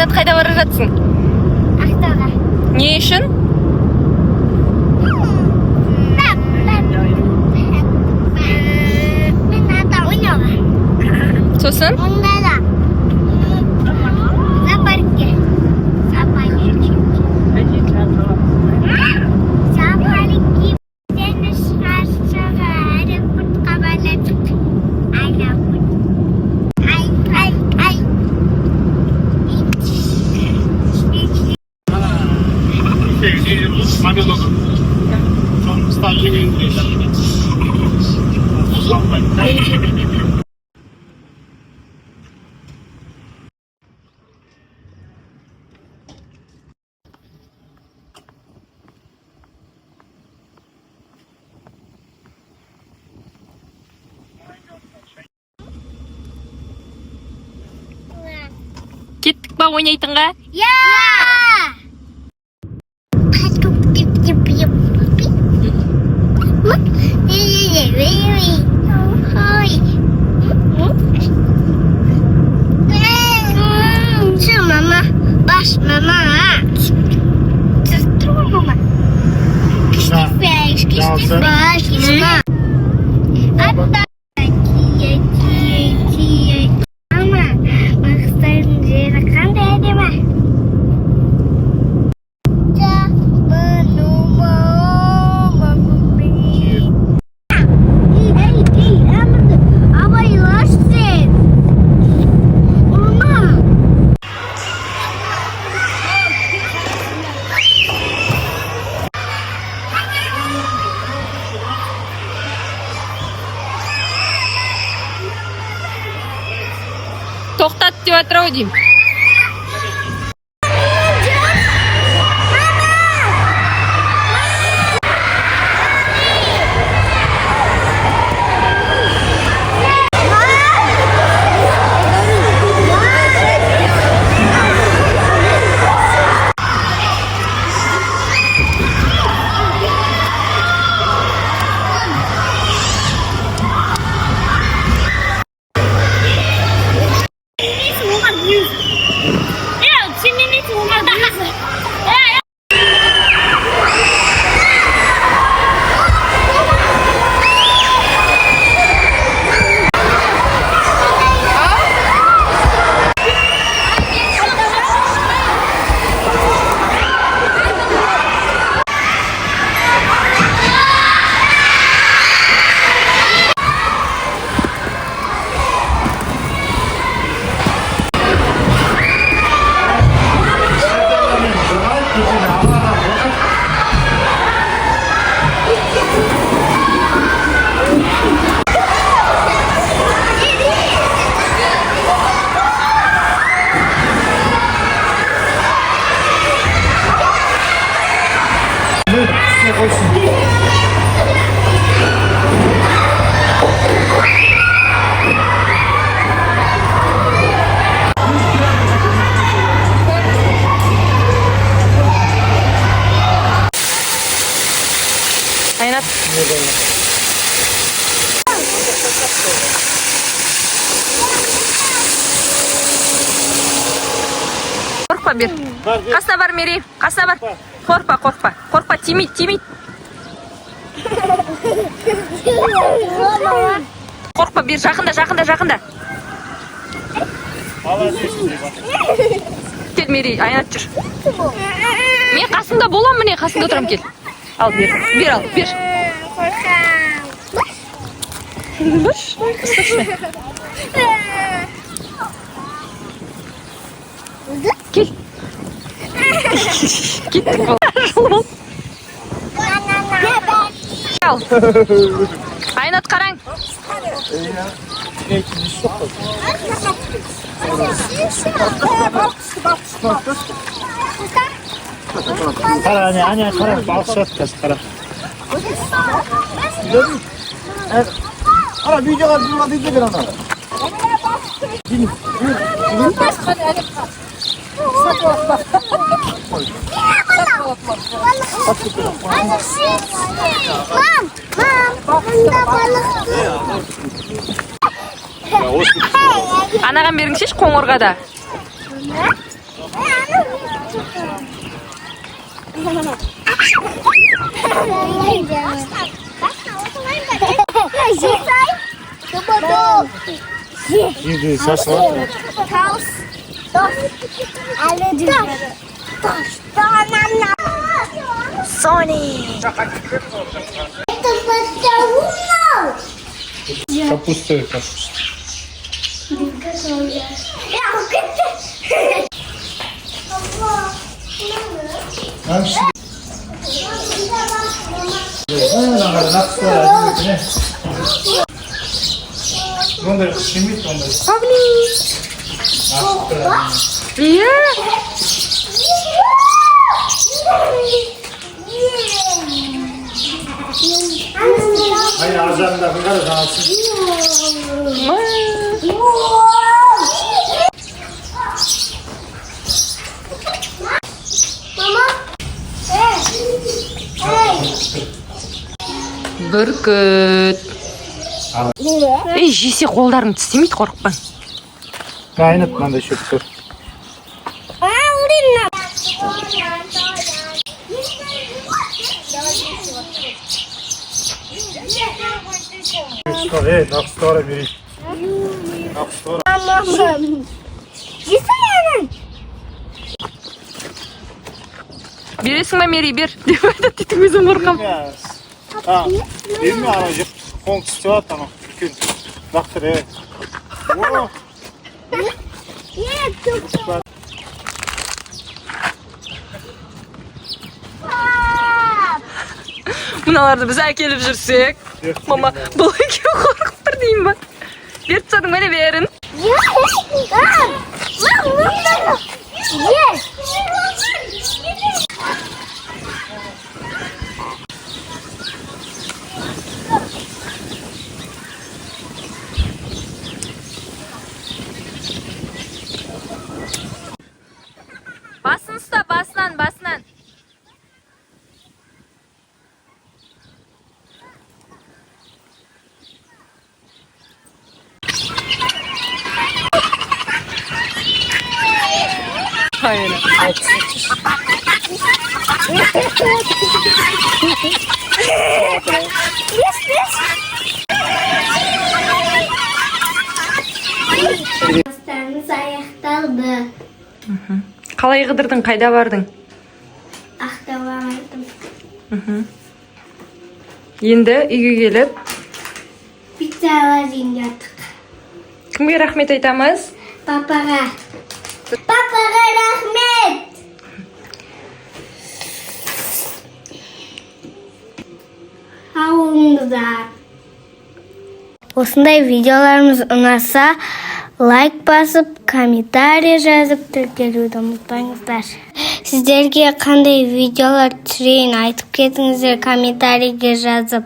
Айнат, қайда бара жатсың? Ақтауға. Не үшін? Мен ата ойнауға. Сосын? Онда да. Зоопаркке. Зоопаркке сені шаршыға аэропортқа барадық. Аэропорт. Ай. Кеттік па ойнайтынға? Я! Мама, баш, мама. Сестру, мама. Баш, мама. Ата. Мама, мақсайдың жері қандай әдемі? Тоқтат деп жатыр ау деймін. Айнат. Қорқпа бер. Қасына бар, Мери. Қасына бар. Қорқпа. Тимейді. Қорқпа бер, жақында. Кел, Мери, Айнат жүр. Мен қасында болам, міне қасында отырам, кел. Ал, бер. Кел. Кеттік бол. Ал. Айнат, қараң. Қара, әне, қара, балық шығады қазір, қара. Қара, видеоға бер ана. Анаған беріңшеш қоңырға да. Yedi şaşırır. Sonic. Kapusta. Onda simit onda. Павли. Iya. Hayır azamda bunlar kalsın. Бүркіт. Ей, жесе қолдарың тістемейді, қорықпа. Kaynat bana şükür. Nakstara biri. Nakstara. Бересің ба, Мери, бер. Деп айтады, дейтін өзім қорқам. Değil mi aracı? Konkisti var tamam. Gün. Baktır evet. Oo. Мыналарды біз әкеліп жүрсек. Мама, бұл екеу қорқып тұр деймін ба? Беріп тастадың ба, берін? Басын ұста, басынан, басынан. Hayır. Hastanız ayaktaldı. Қалай қыдырдың, қайда бардың? Ақтабамайdım. Енді үйге келіп, Pizza alayım yattık. кімге рахмет айтамыз? Papaga. Papaga rahmet. Havumuzda. Осындай видеоларымыз ұнаса, лайк басып, комментарий жазып тіркелуді ұмытпаңыздар. Сіздерге қандай видеолар түсірейін айтып кетіңіздер комментарийге жазып.